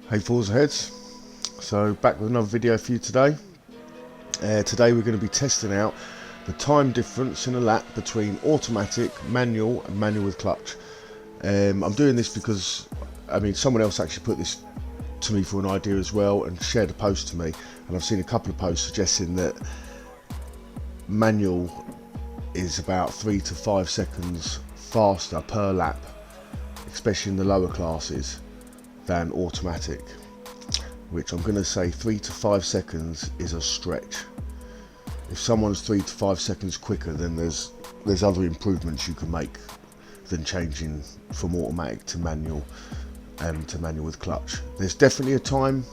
Hey Forza heads, so back with another video for you today. Today we're going to be testing out the time difference in a lap between automatic, manual and manual with clutch. I'm doing this because someone else actually put this to me for an idea as well and shared a post to me, and I've seen a couple of posts suggesting that manual is about 3 to 5 seconds faster per lap, especially in the lower classes, than automatic, which I'm going to say 3 to 5 seconds is a stretch. If someone's 3 to 5 seconds quicker, then there's other improvements you can make than changing from automatic to manual with clutch. There's definitely a time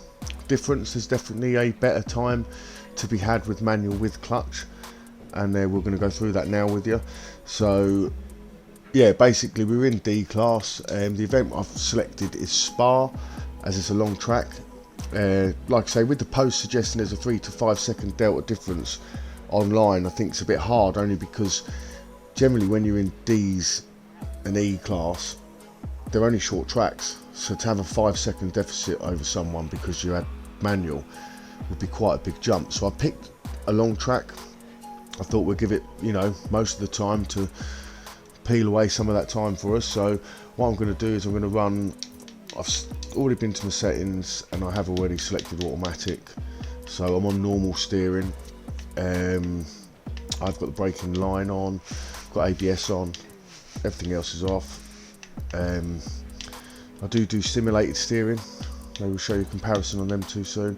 difference, there's definitely a better time to be had with manual with clutch, and we're going to go through that now with you. So yeah, basically we're in D class. The event I've selected is Spa, as it's a long track. Like I say, with the post suggesting there's a 3 to 5 second delta difference online, I think it's a bit hard, only because generally when you're in D's and E class, they're only short tracks. So to have a 5 second deficit over someone because you had manual would be quite a big jump. So I picked a long track. I thought we'd give it, most of the time to peel away some of that time for us. So what I'm going to do is I'm going to run, I've already been to my settings and I have already selected automatic, so I'm on normal steering. I've got the braking line on, got ABS on, everything else is off. I do simulated steering, I will show you a comparison on them too soon,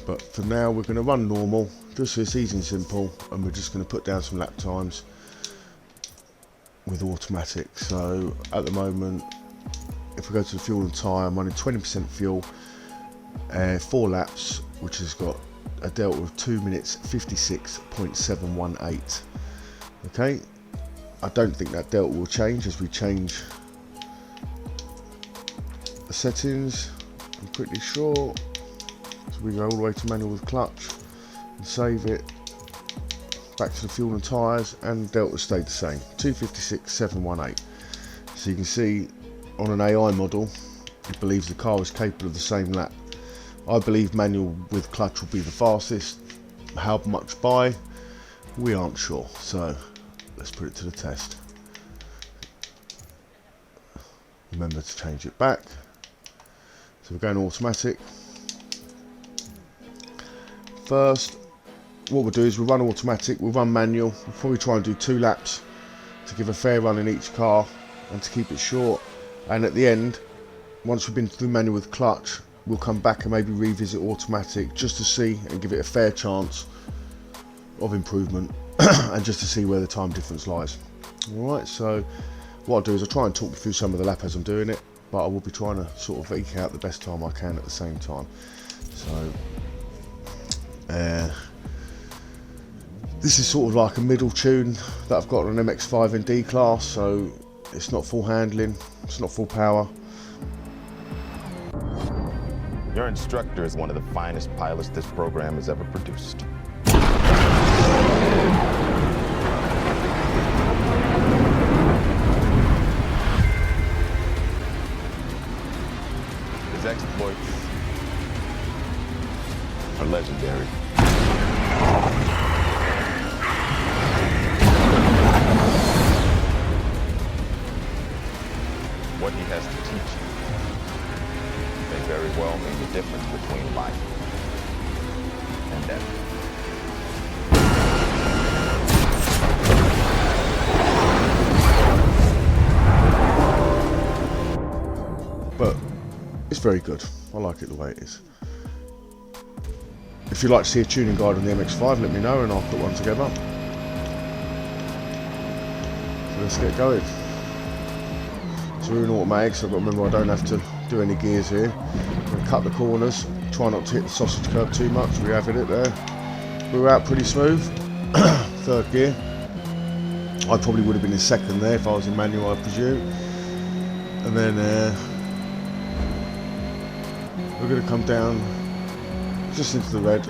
but for now we're going to run normal just so it's easy and simple, and we're just going to put down some lap times with automatic. So at the moment, if we go to the fuel and tyre, I'm running 20% fuel, 4 laps, which has got a delta of 2 minutes 56.718. okay, I don't think that delta will change as we change the settings, I'm pretty sure. So we go all the way to manual with clutch and save it. Back to the fuel and tyres, and delta stayed the same, 256.718. So you can see on an AI model, it believes the car is capable of the same lap. I believe manual with clutch will be the fastest. How much by? We aren't sure. So let's put it to the test. Remember to change it back. So we're going automatic. First, what we'll do is we'll run automatic, we'll run manual, we'll probably try and do 2 laps to give a fair run in each car and to keep it short, and at the end, once we've been through manual with clutch, we'll come back and maybe revisit automatic just to see and give it a fair chance of improvement and just to see where the time difference lies. Alright, so what I'll do is I'll try and talk you through some of the lap as I'm doing it, but I will be trying to sort of eke out the best time I can at the same time. So this is sort of like a middle tune that I've got on an MX-5 in D class, so it's not full handling, it's not full power. Your instructor is one of the finest pilots this program has ever produced. His exploits are legendary. What he has to teach you may very well mean the difference between life and death. But it's very good. I like it the way it is. If you'd like to see a tuning guide on the MX-5, let me know and I'll put one together. So let's get going. So we're in automatic, so I've got to remember I don't have to do any gears here. I'm going to cut the corners, try not to hit the sausage curb too much. We're having it there. We're out pretty smooth. 3rd gear. I probably would have been in 2nd there if I was in manual, I presume. And then we're going to come down just into the red,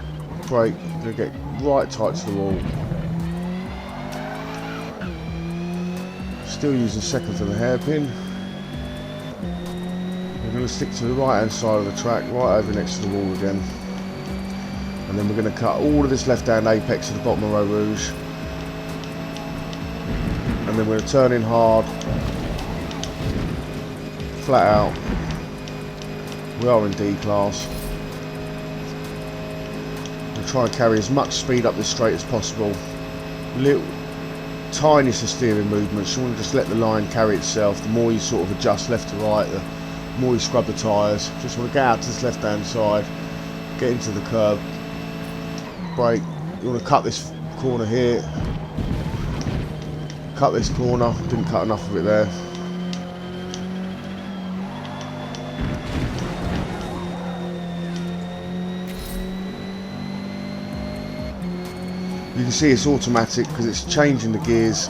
brake, we're going to get right tight to the wall. Still using 2nd for the hairpin. We're going to stick to the right hand side of the track, right over next to the wall again. And then we're going to cut all of this left hand apex to the bottom of Row Rouge. And then we're going to turn in hard, flat out. We are in D class. We'll try and carry as much speed up this straight as possible. Little tiniest of steering movements. You want to just let the line carry itself. The more you sort of adjust left to right, the more you scrub the tyres. Just want to get out to this left hand side, get into the curb, brake. You want to cut this corner here, cut this corner. Didn't cut enough of it there. You can see it's automatic because it's changing the gears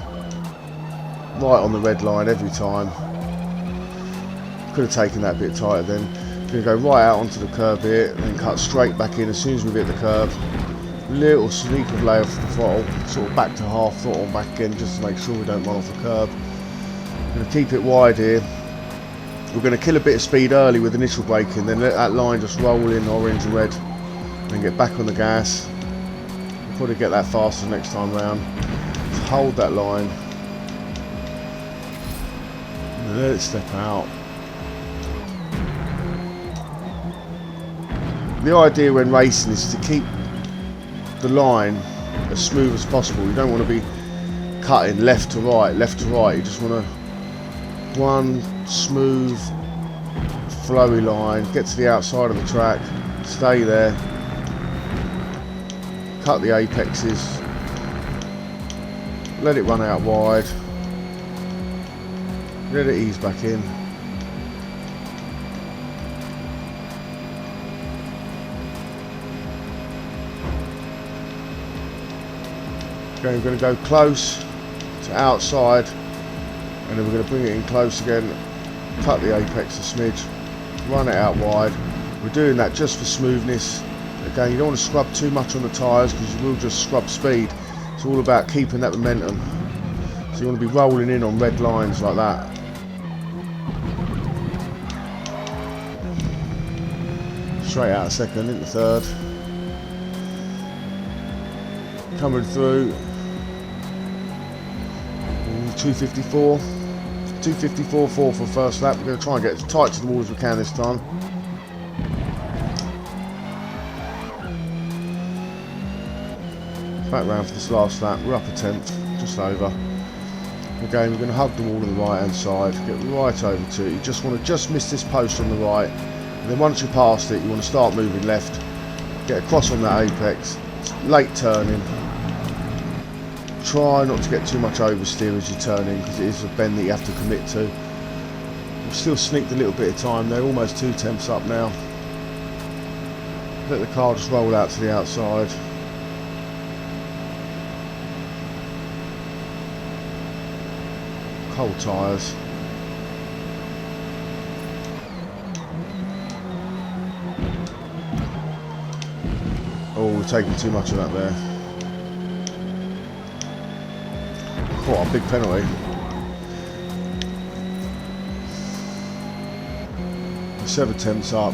right on the red line every time. Could have taken that a bit tighter then. We're going to go right out onto the curb here and then cut straight back in as soon as we hit the curb. Little sneak of lay off the throttle, sort of back to half throttle and back again just to make sure we don't run off the curb. We're going to keep it wide here. We're going to kill a bit of speed early with initial braking, then let that line just roll in orange and red and then get back on the gas. Probably get that faster next time round. Just hold that line and let it step out. The idea when racing is to keep the line as smooth as possible. You don't want to be cutting left to right, left to right. You just want to one smooth flowy line, get to the outside of the track, stay there, cut the apexes, let it run out wide, let it ease back in. Okay, we're going to go close to outside and then we're going to bring it in close again, cut the apex a smidge, run it out wide. We're doing that just for smoothness. Again, you don't want to scrub too much on the tyres because you will just scrub speed. It's all about keeping that momentum. So you want to be rolling in on red lines like that. Straight out a second into third. Coming through. 254. 254.4 for first lap. We're going to try and get as tight to the wall as we can this time. Back round for this last lap, we're up a tenth, just over. Again, we're going to hug the wall on the right hand side, get right over to it. You just want to just miss this post on the right, and then once you're past it, you want to start moving left, get across on that apex, late turning. Try not to get too much oversteer as you're turning, because it is a bend that you have to commit to. We've still sneaked a little bit of time there, almost 2 tenths up now. Let the car just roll out to the outside. Cold tyres. Oh, we're taking too much of that there. What a big penalty. 7 tenths up.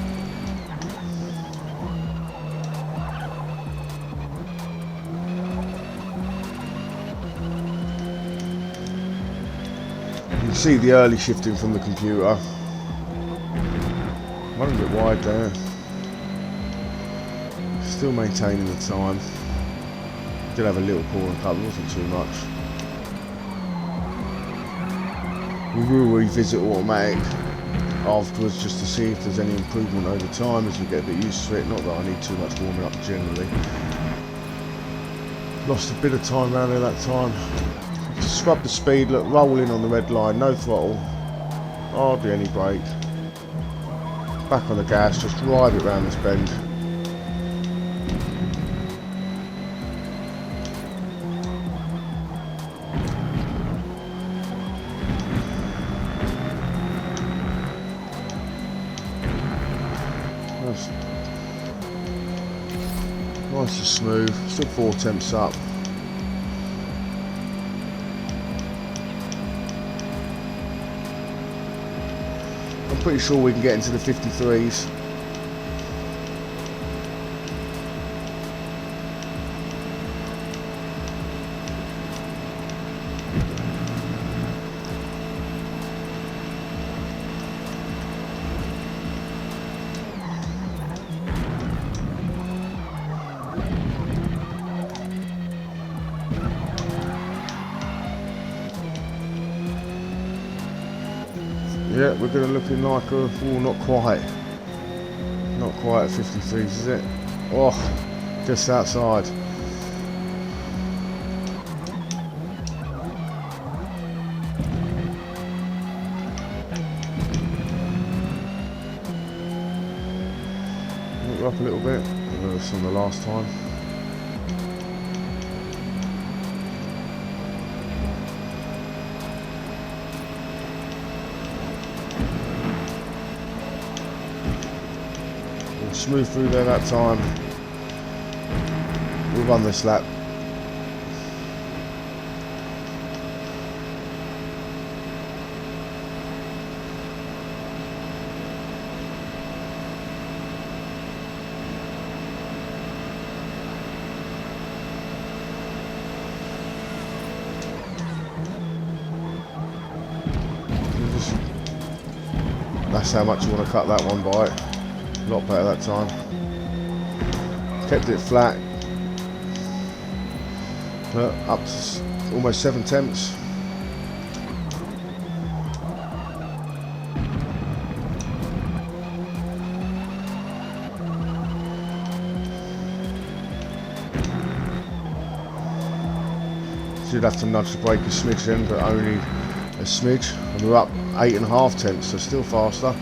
You can see the early shifting from the computer. Running a bit wide there. Still maintaining the time. Did have a little corner cut, but wasn't too much. We will revisit automatic afterwards just to see if there's any improvement over time as we get a bit used to it. Not that I need too much warming up generally. Lost a bit of time around there that time. Just scrub the speed, look, roll in on the red line, no throttle, hardly any brake. Back on the gas, just ride it round this bend. Nice and smooth, still 4 tenths up. I'm pretty sure we can get into the 53s. Yeah, we're going to looking like a, oh, not quite at 53s, is it? Oh, just outside. Look up a little bit. I know this on the last time. Smooth through there that time. We'll run this lap. That's how much you want to cut that one by. A lot better that time. Kept it flat. Up to almost 7 tenths. Should have to nudge the brake a smidge then, but only a smidge. And we're up 8.5 tenths, so still faster.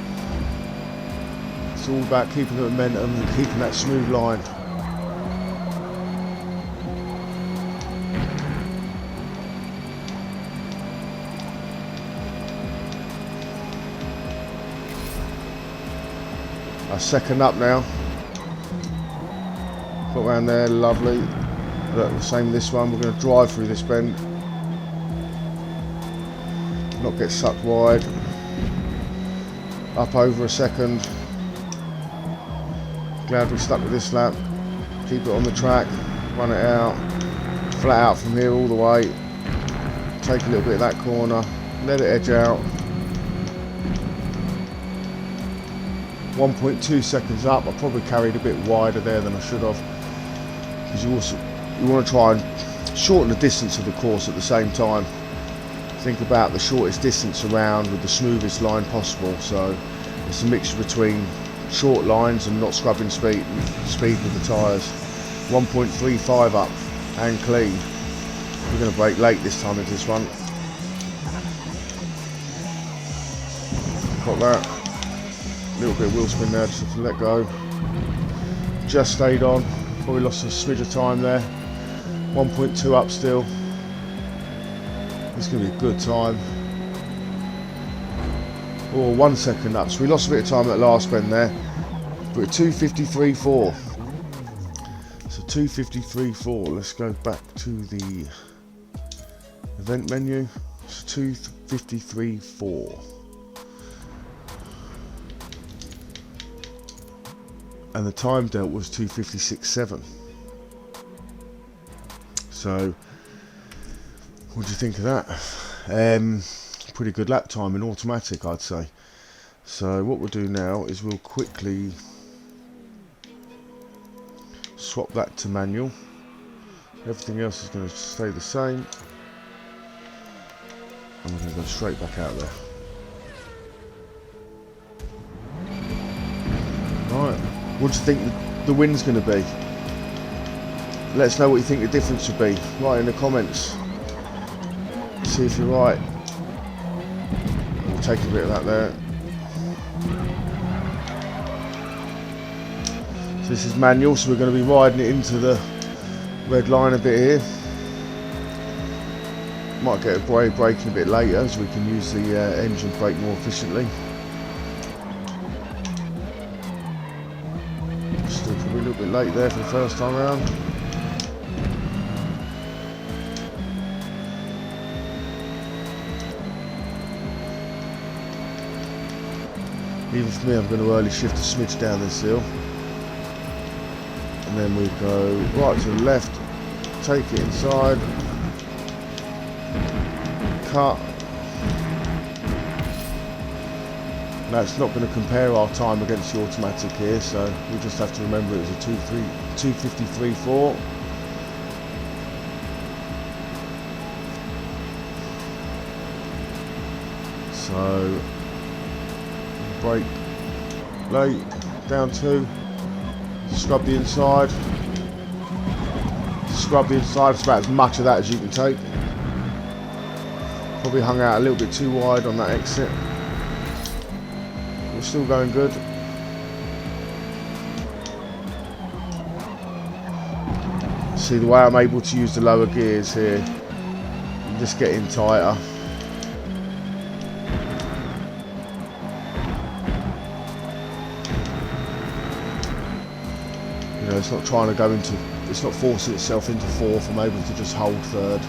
It's all about keeping the momentum and keeping that smooth line. Our second up now. Got around there, lovely. Look, the same this one. We're going to drive through this bend. Not get sucked wide. Up over a second. Glad we stuck with this lap. Keep it on the track, run it out, flat out from here all the way. Take a little bit of that corner, let it edge out. 1.2 seconds up. I probably carried a bit wider there than I should have, because you want to try and shorten the distance of the course at the same time. Think about the shortest distance around with the smoothest line possible. So it's a mixture between short lines and not scrubbing speed with the tyres. 1.35 up and clean. We're going to brake late this time into this one. Got that. A little bit of wheel spin there, just have to let go. Just stayed on. Probably lost a smidge of time there. 1.2 up still. It's going to be a good time. Or 1 second up, so we lost a bit of time at the last bend there. But 2:53.4. So 2:53.4. Let's go back to the event menu. So 2:53.4. And the time dealt was 2:56.7. So what do you think of that? Pretty good lap time in automatic, I'd say. So what we'll do now is we'll quickly swap that to manual. Everything else is going to stay the same, and we're going to go straight back out there. Right, what do you think the win's going to be? Let us know what you think the difference would be. Write in the comments. See if you're right. We'll take a bit of that there. So this is manual, so we're going to be riding it into the red line a bit here. Might get a braking a bit later, so we can use the engine brake more efficiently. Still probably a little bit late there for the first time around. Even for me, I'm going to early shift a smidge down this hill. And then we go right to the left, take it inside, cut. Now it's not going to compare our time against the automatic here, so we just have to remember it was a 2:53.4. So brake late, down 2, scrub the inside. Scrub the inside, it's about as much of that as you can take. Probably hung out a little bit too wide on that exit. We're still going good. See the way I'm able to use the lower gears here, I'm just getting tighter. You know, it's not trying to go into, it's not forcing itself into fourth. I'm able to just hold third.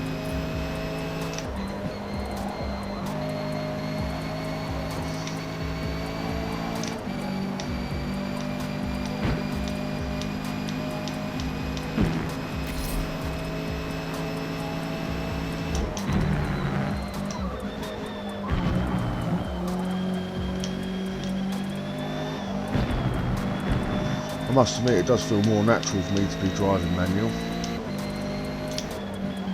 I must admit, it does feel more natural for me to be driving manual.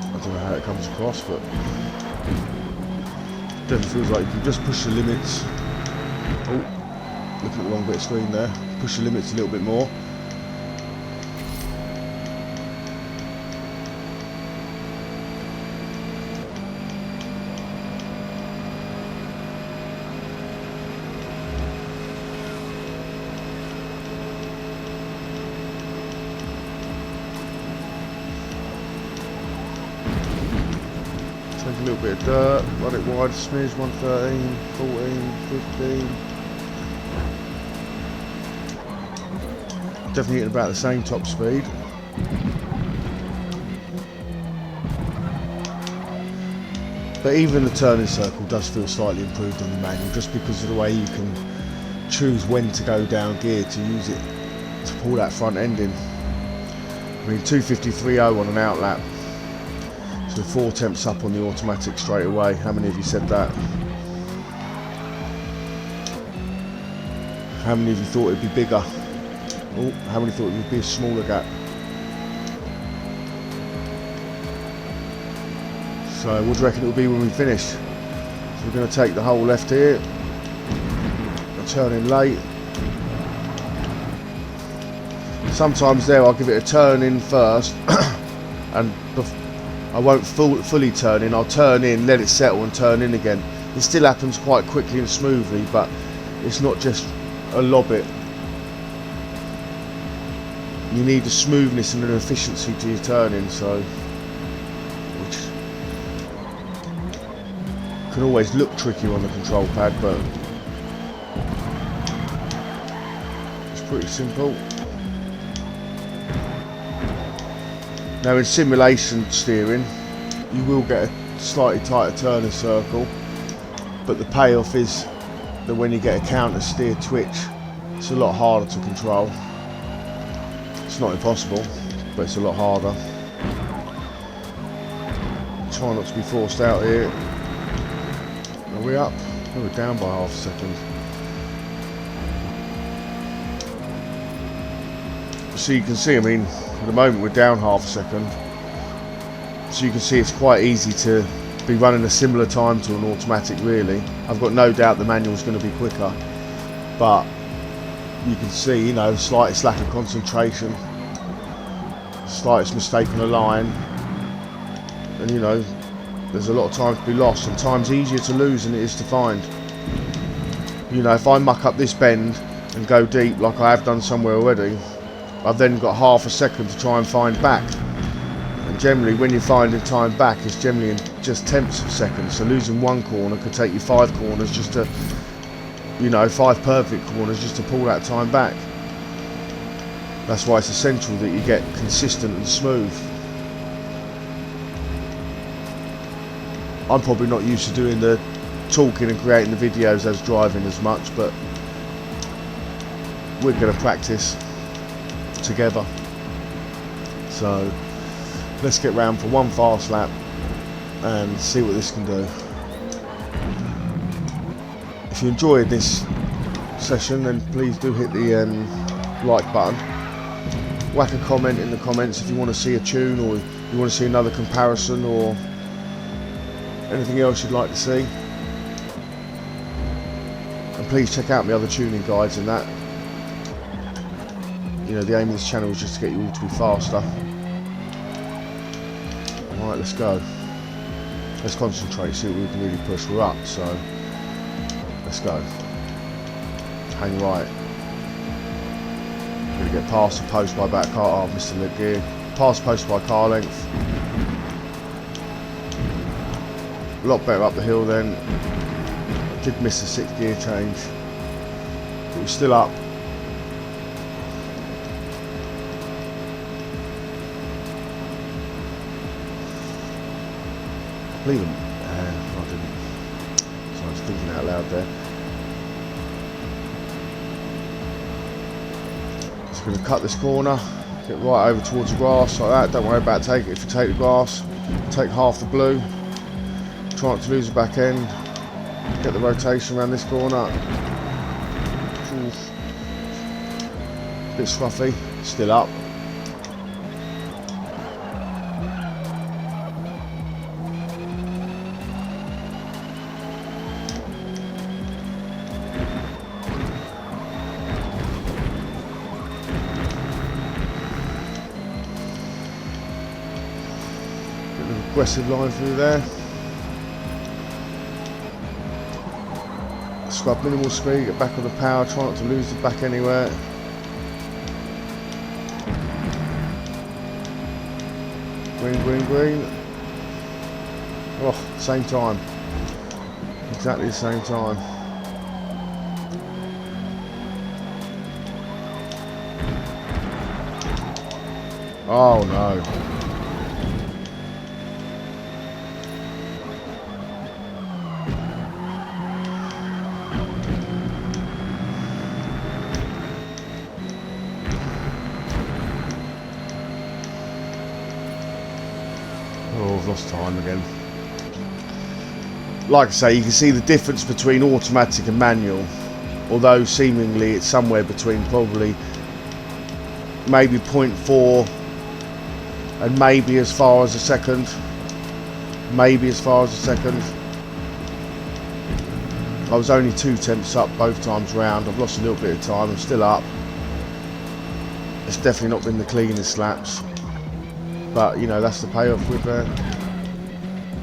I don't know how it comes across, but it definitely feels like you can just push the limits. Oh, looking at the wrong bit of screen there. Push the limits a little bit more. Take a little bit of dirt, run it wide, smidge, 113, 14, 15. Definitely hitting about the same top speed. But even the turning circle does feel slightly improved on the manual, just because of the way you can choose when to go down gear to use it to pull that front end in. I mean, 2:53.0 on an outlap. So 4 temps up on the automatic straight away. How many of you said that? How many of you thought it'd be bigger? Oh, how many thought it would be a smaller gap? So what do you reckon it'll be when we finish? So we're going to take the whole left here. Turn in late. Sometimes there I'll give it a turn in first and I won't fully turn in. I'll turn in, let it settle and turn in again. It still happens quite quickly and smoothly, but it's not just a lob it. You need a smoothness and an efficiency to your turning, so which can always look tricky on the control pad, but it's pretty simple. Now in simulation steering you will get a slightly tighter turning circle, but the payoff is that when you get a counter steer twitch, it's a lot harder to control. It's not impossible, but it's a lot harder. Try not to be forced out here. Are we up? Oh, we're down by half a second. So you can see, I mean, at the moment we're down half a second. So you can see it's quite easy to be running a similar time to an automatic really. I've got no doubt the manual is going to be quicker, but you can see, you know, slightest lack of concentration, slightest mistake on a line, and you know, there's a lot of time to be lost, and time's easier to lose than it is to find. You know, if I muck up this bend and go deep like I have done somewhere already, I've then got half a second to try and find back. And generally when you're finding time back, it's generally in just tenths of seconds. So losing one corner could take you 5 corners just to, you know, 5 perfect corners just to pull that time back. That's why it's essential that you get consistent and smooth. I'm probably not used to doing the talking and creating the videos as driving as much, but we're going to practice together. So let's get round for one fast lap and see what this can do. If you enjoyed this session, then please do hit the like button. Whack a comment in the comments if you want to see a tune, or you want to see another comparison, or anything else you'd like to see. And please check out my other tuning guides and that. You know, the aim of this channel is just to get you all to be faster. Alright, let's go. Let's concentrate, see what we can really push. We're up, so let's go. Hang right. I'm going to get past the post by about a car. Oh, missed the lip gear. Past the post by car length. A lot better up the hill then. Did miss the 6th gear change. But we're still up. Leave him. I didn't. So I was thinking out loud there. Just going to cut this corner, get right over towards the grass like that. Don't worry about taking it. If you take the grass, take half the blue. Try not to lose the back end. Get the rotation around this corner. Oof. Bit scruffy. Still up. Aggressive line through there. Scrub minimal speed, get back on the power, try not to lose the back anywhere. Green, green, green. Oh, same time. Exactly the same time. Oh no. Oh, I've lost time again. Like I say, you can see the difference between automatic and manual, although seemingly it's somewhere between probably maybe 0.4 and maybe as far as a second. Maybe as far as a second. I was only 2 tenths up both times round. I've lost a little bit of time. I'm still up. It's definitely not been the cleanest laps. But, you know, that's the payoff with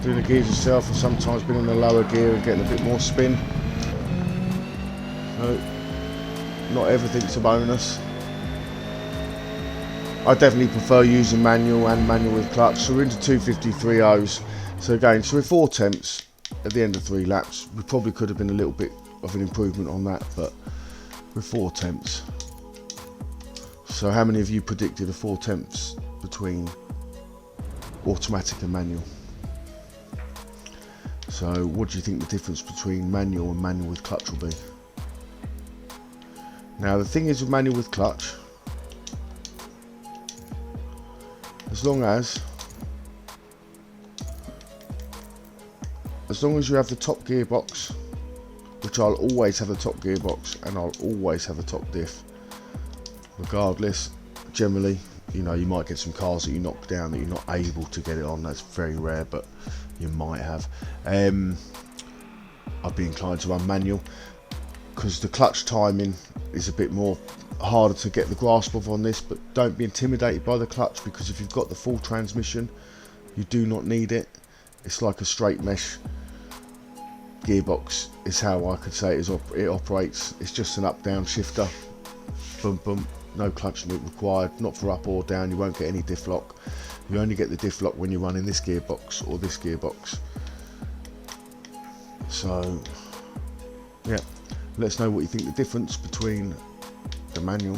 doing the gears yourself, and sometimes being in the lower gear and getting a bit more spin. So, not everything's a bonus. I definitely prefer using manual and manual with clutch. So we're into 253.0s. So again, so with 4 tenths at the end of 3 laps, we probably could have been a little bit of an improvement on that, but with 4 tenths. So how many of you predicted a 4 tenths between automatic and manual? So what do you think the difference between manual and manual with clutch will be? Now the thing is with manual with clutch, as long as you have the top gearbox, which I'll always have the top gearbox, and I'll always have the top diff, regardless. Generally, you know, you might get some cars that you knock down that you're not able to get it on. That's very rare, but you might have. I'd be inclined to run manual because the clutch timing is a bit more harder to get the grasp of on this, but don't be intimidated by the clutch, because if you've got the full transmission, you do not need it. It's like a straight mesh gearbox is how I could say it operates. It's just an up down shifter, boom boom, no clutch loop required, not for up or down. You won't get any diff lock. You only get the diff lock when you're running this gearbox or this gearbox. So yeah, let us know what you think the difference between the manual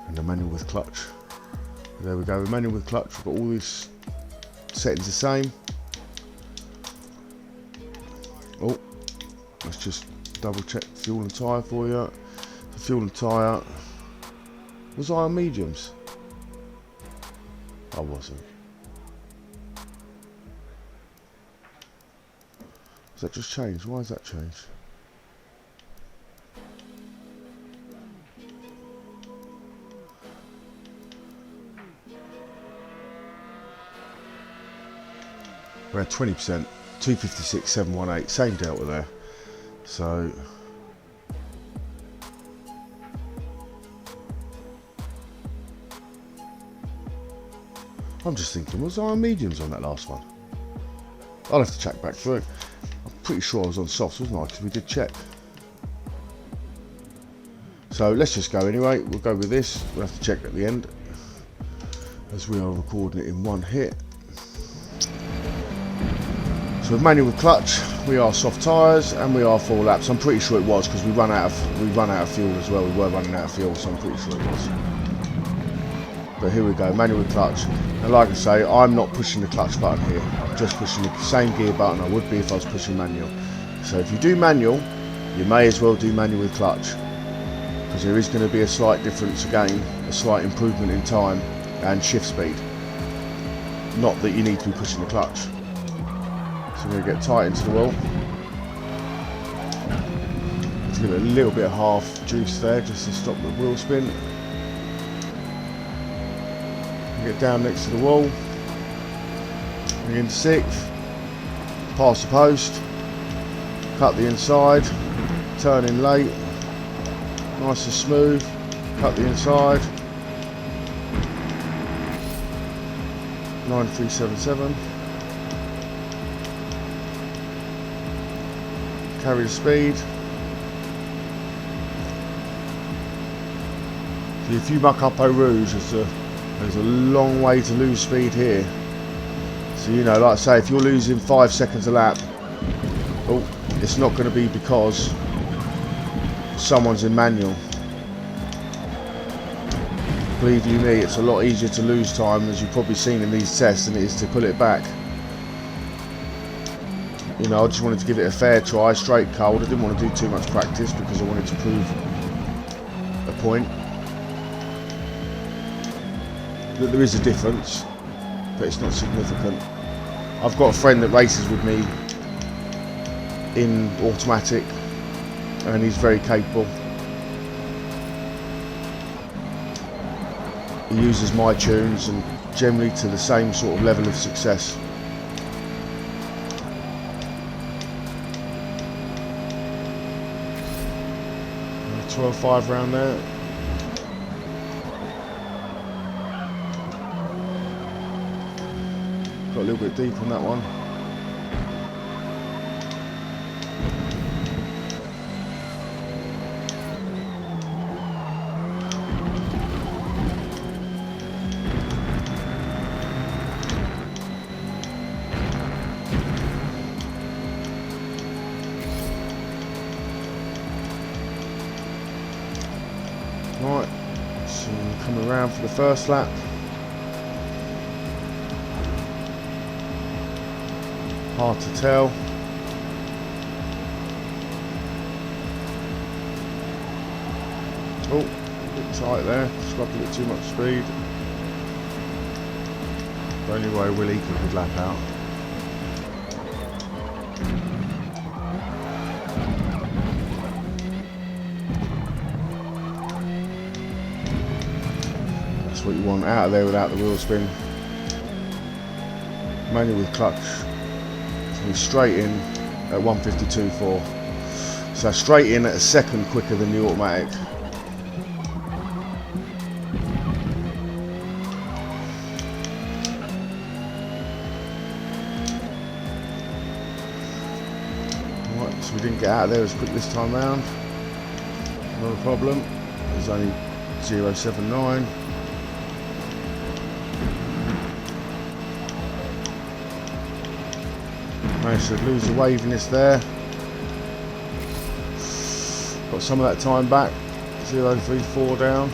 and the manual with clutch. There we go, the manual with clutch, we've got all these settings the same. Oh, let's just double check fuel and tyre for you. For fuel and tyre. Was I on mediums? I wasn't. Has that just changed? Why has that changed? We're at 20%, 256, 718, same delta there. So I'm just thinking, was I on mediums on that last one? I'll have to check back through. I'm pretty sure I was on softs, wasn't I? Because we did check. So let's just go anyway. We'll go with this. We'll have to check at the end, as we are recording it in one hit. So with manual with clutch, we are soft tyres and we are 4 laps. I'm pretty sure it was because we run out of fuel as well. We were running out of fuel, so I'm pretty sure it was. But here we go, manual with clutch. And like I say, I'm not pushing the clutch button here. I'm just pushing the same gear button I would be if I was pushing manual. So if you do manual, you may as well do manual with clutch, because there is going to be a slight difference again, a slight improvement in time and shift speed. Not that you need to be pushing the clutch. So we're going to get tight into the wheel. Let's give it a little bit of half juice there just to stop the wheel spin. Get down next to the wall. Bring into 6th. Pass the post. Cut the inside. Turn in late. Nice and smooth. Cut the inside. 9377. Carry the speed. So if you muck up Eau Rouge, there's a long way to lose speed here. So you know, like I say, if you're losing 5 seconds a lap, it's not going to be because someone's in manual. Believe you me, it's a lot easier to lose time, as you've probably seen in these tests, than it is to pull it back. You know, I just wanted to give it a fair try, straight cold. I didn't want to do too much practice because I wanted to prove a point. That there is a difference, but it's not significant. I've got a friend that races with me in automatic, and he's very capable. He uses my tunes and generally to the same sort of level of success. Uh, 12.5 round there. Got a little bit deep on that one. Right, so coming around for the first lap. Hard to tell. Oh, a bit tight there. Scrubbed a bit too much speed. The only way Will Eaton could lap out. That's what you want out of there without the wheel spin. Manual with clutch. Straight in at 152.4, so straight in at a second quicker than the automatic. Right, so we didn't get out of there as quick this time round. Not a problem. There's only 0.79. Managed to lose the waviness there. Got some of that time back. 0.34 down.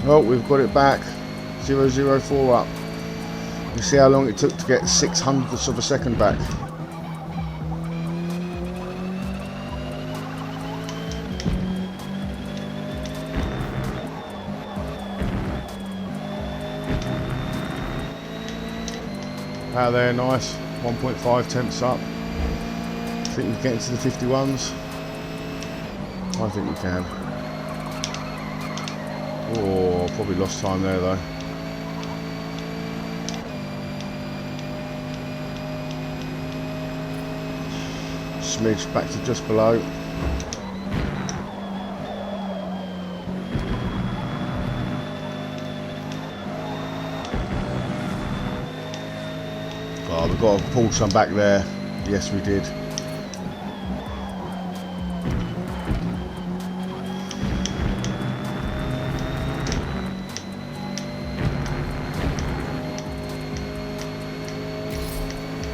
Oh, we've got it back. 0.004 up. You see how long it took to get 600ths of a second back. Out there, nice. 1.5 tenths up. I think we can get into the 51s. I think we can. Oh, probably lost time there though. Smidge back to just below. Oh, we've got to pull some back there. Yes, we did.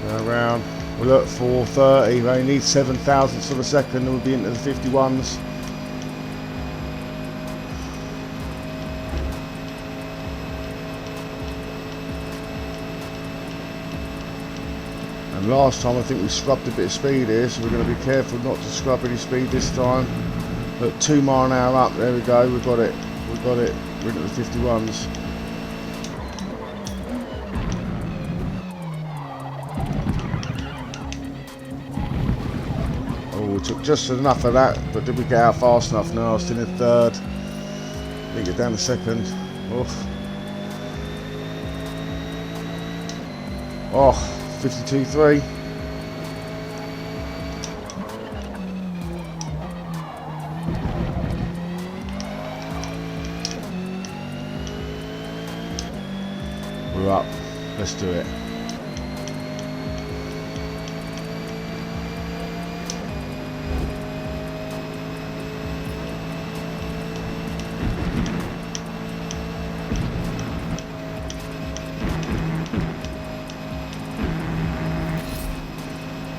Around. We're at 430. We only need 7 thousandths of a second and we'll be into the 51s. And last time I think we scrubbed a bit of speed here, so we're going to be careful not to scrub any speed this time. But 2 mile an hour up, there we go, we've got it. We've got it. We're into the 51s. We took just enough of that, but did we get out fast enough? No, I was still in third. Didn't get down to second. Oof. Oh, 52.3. We're up. Let's do it.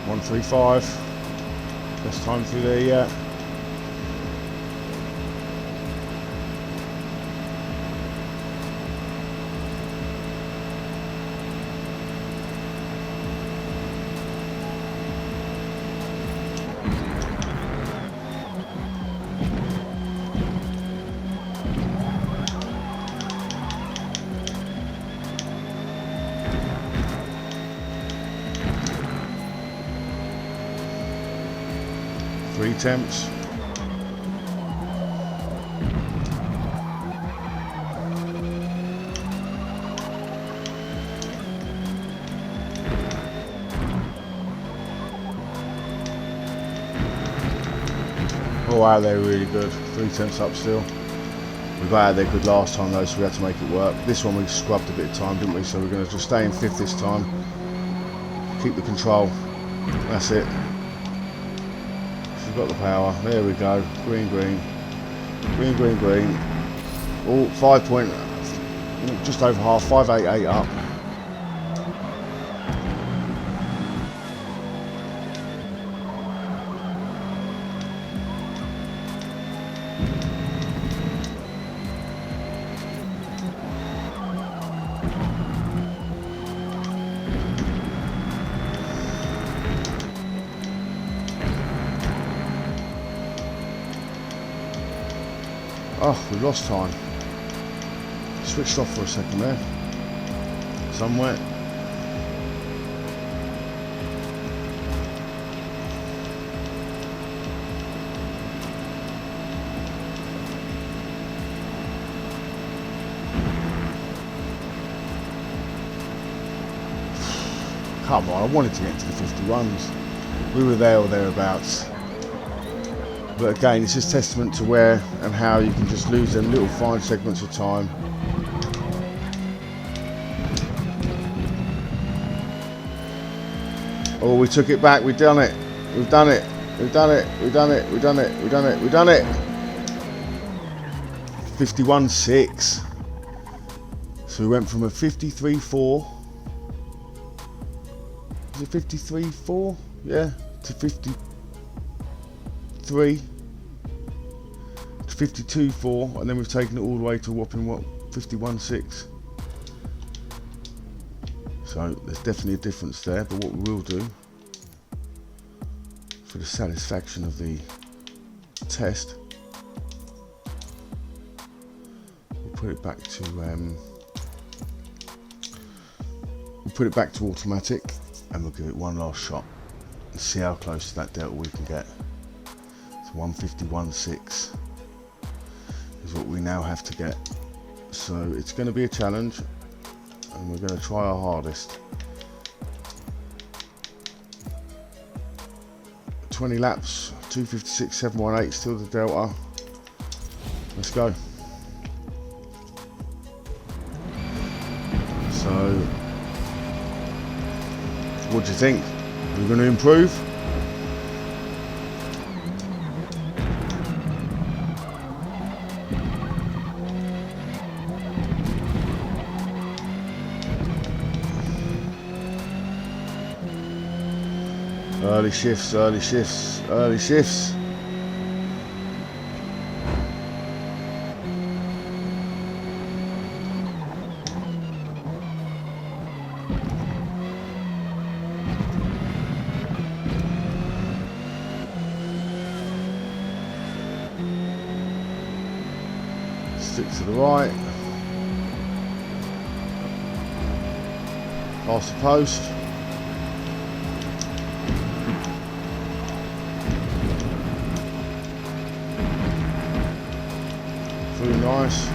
.135. Best time through there yet. Three temps. Oh wow, they're really good. 3 tenths up still. We got out there good last time though, so we had to make it work. This one we scrubbed a bit of time, didn't we? So we're going to just stay in 5th this time. Keep the control. That's it. We've got the power. There we go. Green, green. Green, green, green. Oh, 5 point. Just over half. 588 up. Oh, we lost time. Switched off for a second there. Somewhere. Come on, I wanted to get into the 51s. We were there or thereabouts. But again, it's just testament to where and how you can just lose them little fine segments of time. Oh, we took it back, we've done it. We've done it. We've done it. We've done it. We've done it. We've done it. We've done it. 51.6. So we went from a 53.4. Is it 53.4? Yeah. To 53. To 52.4, and then we've taken it all the way to a whopping, what, 51.6. So there's definitely a difference there, but what we will do, for the satisfaction of the test, we'll put it back to automatic, and we'll give it one last shot and see how close to that delta we can get. So 151.6 is what we now have to get. So it's going to be a challenge, and we're going to try our hardest. 20 laps, 256.718, still the delta. Let's go. So, what do you think? We're going to improve? Early shifts, early shifts, early shifts. Stick to the right. Past the post. Through nice.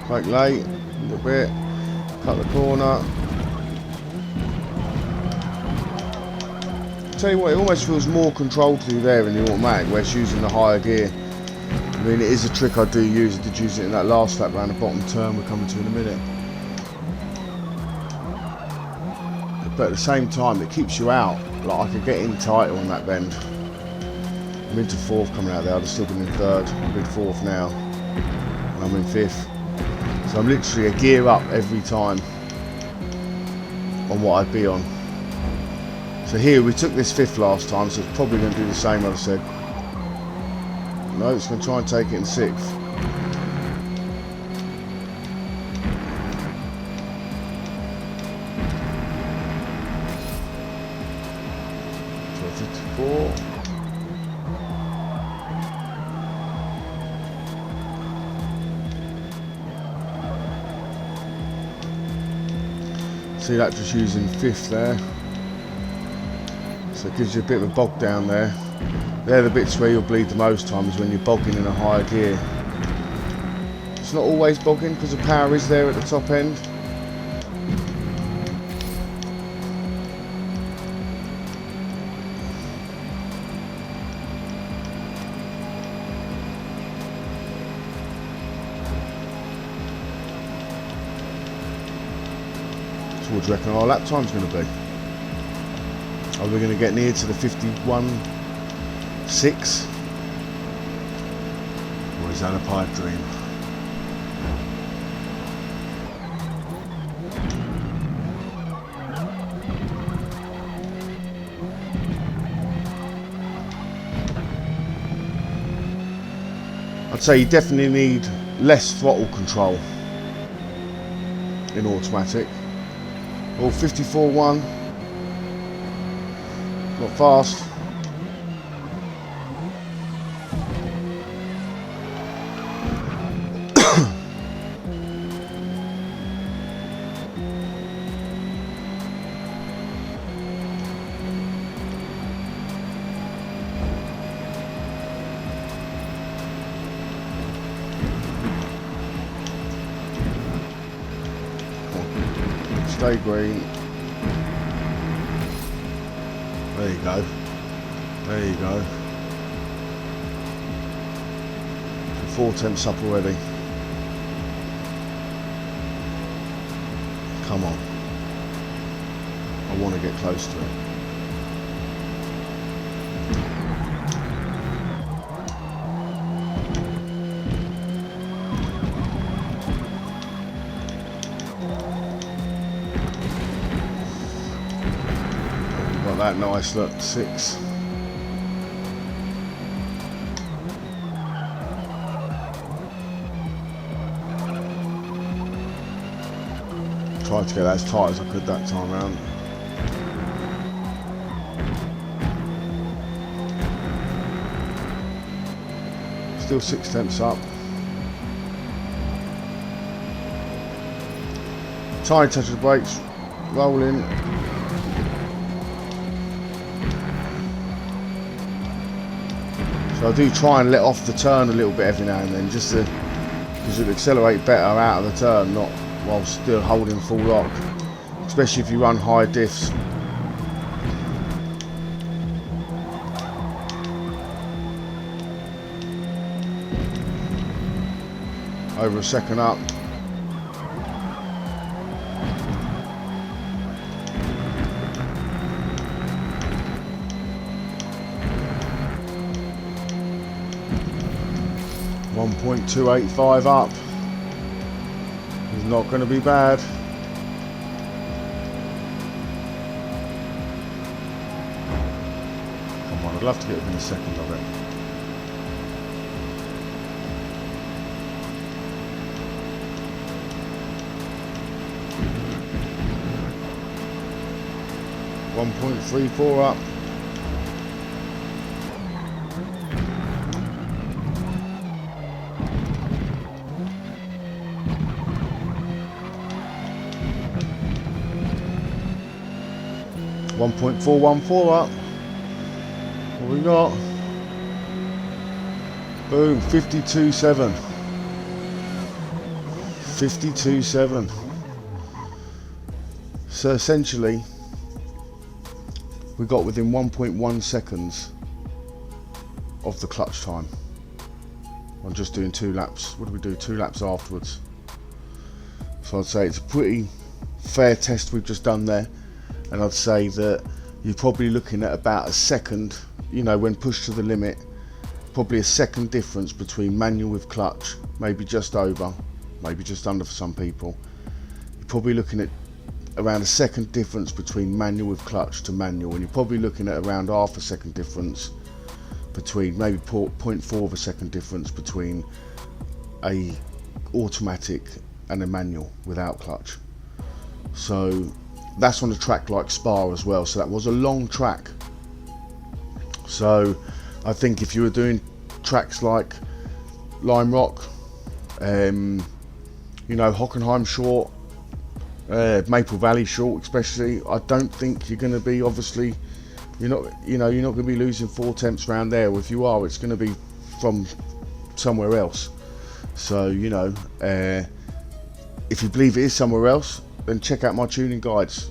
Quite late, a little bit, cut the corner. Tell you what, it almost feels more controlled to do there in the automatic, where it's using the higher gear. I mean, it is a trick I do use. I did use it in that last lap around the bottom turn we're coming to in a minute. But at the same time, it keeps you out. Like, I could get in tighter on that bend. I'm into fourth coming out there. I'd have still been in third. I'm in fourth now, and I'm in fifth. So I'm literally a gear up every time on what I'd be on. So here we took this fifth last time, so it's probably going to do the same as I said. No, it's going to try and take it in sixth. So 54. See that just using fifth there. So it gives you a bit of a bog down there. They're the bits where you'll bleed the most time, is when you're bogging in a higher gear. It's not always bogging because the power is there at the top end. So what do you reckon our lap time's going to be? Are we going to get near to the 51.6? Or is that a pipe dream? I'd say you definitely need less throttle control in automatic. Or 54.1. Not fast. Stay green. There you go. There you go. 4/10 up already. Come on. I want to get close to it. that nice, look, 6. Tried to get that as tight as I could that time round. Still 6 tenths up. Tiny touch of the brakes, rolling. So I do try and let off the turn a little bit every now and then, just to, because it'll accelerate better out of the turn, not while still holding full lock, especially if you run high diffs. Over a second up. .285 up. It's not going to be bad. Come on, I'd love to get within a second of it. .34 up. .414 up. What we got? Boom, 52.7. 52.7. So essentially, we got within 1.1 seconds of the clutch time. I'm just doing 2 laps. What do we do? 2 laps afterwards. So I'd say it's a pretty fair test we've just done there. And I'd say that you're probably looking at about a second, you know, when pushed to the limit, probably a second difference between manual with clutch, maybe just over, maybe just under for some people. You're probably looking at around a second difference between manual with clutch to manual, and you're probably looking at around half a second difference between, maybe 0.4 of a second difference between a automatic and a manual without clutch. So that's on a track like Spa as well, so that was a long track. So I think if you were doing tracks like Lime Rock, you know, Hockenheim short, Maple Valley short especially, I don't think you're going to be, obviously you're not going to be losing 4 tenths around there. Or if you are, it's going to be from somewhere else. So, you know, if you believe it is somewhere else, then check out my tuning guides.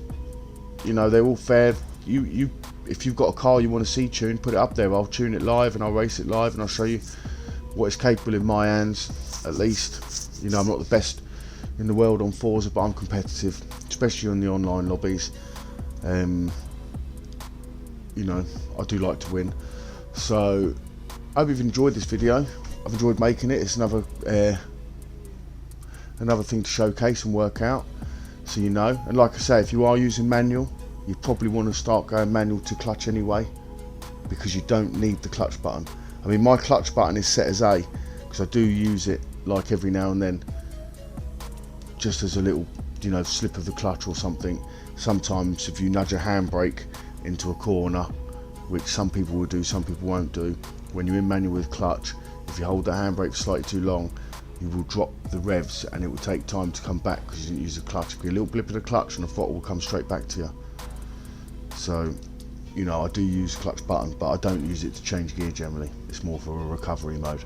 You know, they're all fair. If you've got a car you want to see tuned, put it up there. I'll tune it live and I'll race it live and I'll show you what it's capable in my hands, at least. You know, I'm not the best in the world on Forza, but I'm competitive, especially on the online lobbies. You know, I do like to win. So I hope you've enjoyed this video. I've enjoyed making it. It's another thing to showcase and work out, so you know. And like I say, if you are using manual, you probably want to start going manual to clutch anyway, because you don't need the clutch button. I mean, my clutch button is set as A because I do use it like every now and then, just as a little, you know, slip of the clutch or something. Sometimes if you nudge a handbrake into a corner, which some people will do, some people won't do, when you're in manual with clutch, if you hold the handbrake slightly too long, you will drop the revs and it will take time to come back because you didn't use the clutch. It'll be a little blip of the clutch and the throttle will come straight back to you. So, you know, I do use the clutch button, but I don't use it to change gear generally. It's more for a recovery mode.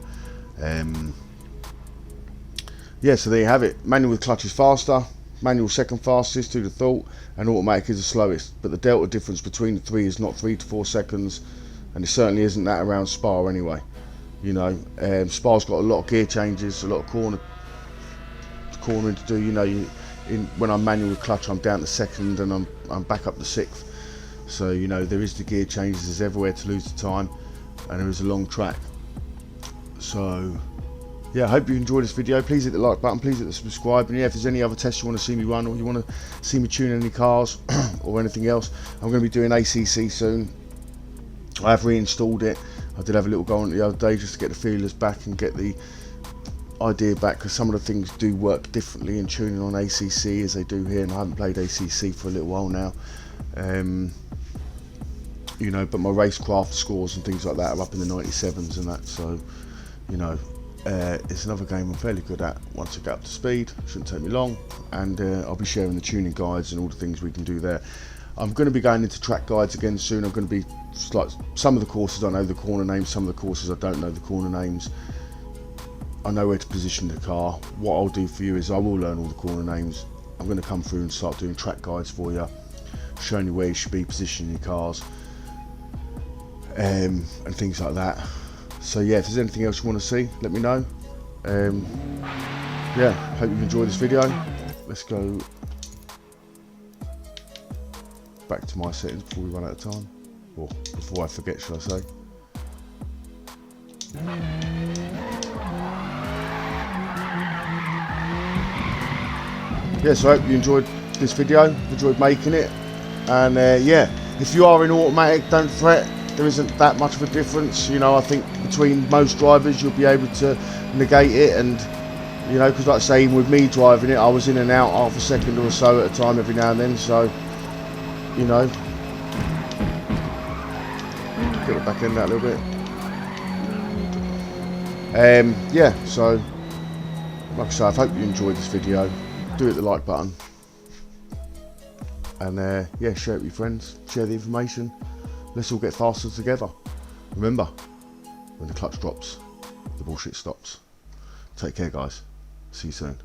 Yeah, so there you have it. Manual with clutch is faster, manual second fastest to the thought, and automatic is the slowest. But the delta difference between the three is not 3 to 4 seconds, and it certainly isn't that around Spa anyway. You know, Spa's got a lot of gear changes, a lot of cornering to do. You know, when I'm manual with clutch, I'm down to second and I'm back up to 6th. So, you know, there is the gear changes, there's everywhere to lose the time, and there is a long track. So yeah, I hope you enjoyed this video. Please hit the like button, please hit the subscribe, and yeah, if there's any other tests you want to see me run, or you want to see me tune any cars or anything else, I'm going to be doing ACC soon. I have reinstalled it. I did have a little go on it the other day just to get the feelers back and get the idea back, because some of the things do work differently in tuning on ACC as they do here, and I haven't played ACC for a little while now. You know, but my racecraft scores and things like that are up in the 97s and that, so you know, it's another game I'm fairly good at once I get up to speed. Shouldn't take me long, and I'll be sharing the tuning guides and all the things we can do there. I'm going to be going into track guides again soon. I'm going to be like, some of the courses I know the corner names, some of the courses I don't know the corner names. I know where to position the car. What I'll do for you is I will learn all the corner names. I'm going to come through and start doing track guides for you, showing you where you should be positioning your cars, and things like that. So yeah, if there's anything else you want to see, let me know. Yeah, hope you've enjoyed this video. Let's go back to my settings before we run out of time, or before I forget, should I say. Yeah, so I hope you enjoyed this video, enjoyed making it, and yeah, if you are in automatic, don't fret, there isn't that much of a difference. You know, I think between most drivers you'll be able to negate it, and you know, because like I say, even with me driving it, I was in and out half a second or so at a time every now and then, so you know, get it back in that a little bit. Yeah, so like I say, I hope you enjoyed this video. Do hit the like button, and yeah, share it with your friends, share the information. Let's all get faster together. Remember, when the clutch drops, the bullshit stops. Take care, guys. See you soon.